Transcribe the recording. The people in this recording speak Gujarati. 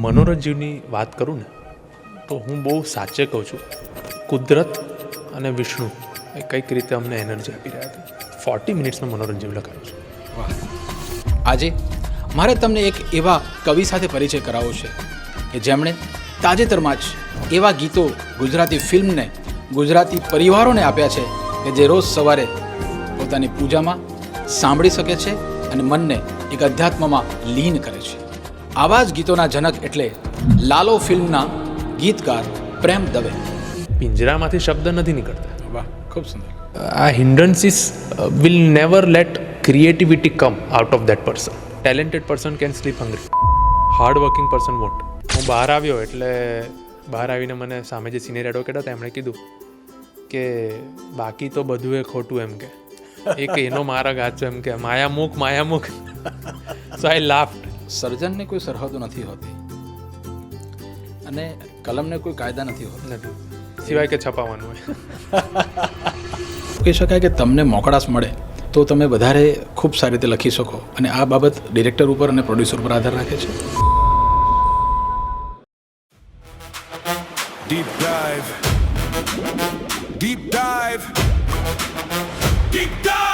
મનોરંજનની વાત કરું ને તો હું બહુ સાચે કહું છું, કુદરત અને વિષ્ણુ એ કંઈક રીતે અમને એનર્જી આપી રહ્યા હતા. 40 મિનિટ્સમાં મનોરંજન લખાયું છે. વાહ. આજે મારે તમને એક એવા કવિ સાથે પરિચય કરાવવો છે કે જેમણે તાજેતરમાં જ એવા ગીતો ગુજરાતી ફિલ્મને, ગુજરાતી પરિવારોને આપ્યા છે કે જે રોજ સવારે પોતાની પૂજામાં સાંભળી શકે છે અને મનને એક અધ્યાત્મમાં લીન કરે છે. આવા જ ગીતોના જનક એટલે લાલો ફિલ્મના ગીતકાર પ્રેમ દવે. પિંજરામાંથી શબ્દ નથી નીકળતા. વાહ, ખૂબ સુંદર. આ hindrances will never let creativity come out of that person. Talented person can sleep hungry, hard working person won't. હું બહાર આવ્યો એટલે બહાર આવીને મને સામે જે સિનિયર એડવોકેટ હતા એમણે કીધું કે બાકી તો બધું એ ખોટું, એમ કે એક એનો મારા ગાચો, એમ કે માયામુખ. સો આઈ લાફ્ડ. સર્જનને કોઈ સરહદો નથી હોતી અને કલમને કોઈ કાયદા નથી હોતા, નથી સિવાય કે છપાવવાનું હોય. કહી શકાય કે તમને મોકળાશ મળે તો તમે વધારે ખૂબ સારી રીતે લખી શકો અને આ બાબત ડિરેક્ટર ઉપર અને પ્રોડ્યુસર ઉપર આધાર રાખે છે. Deep dive. Deep dive. Deep dive.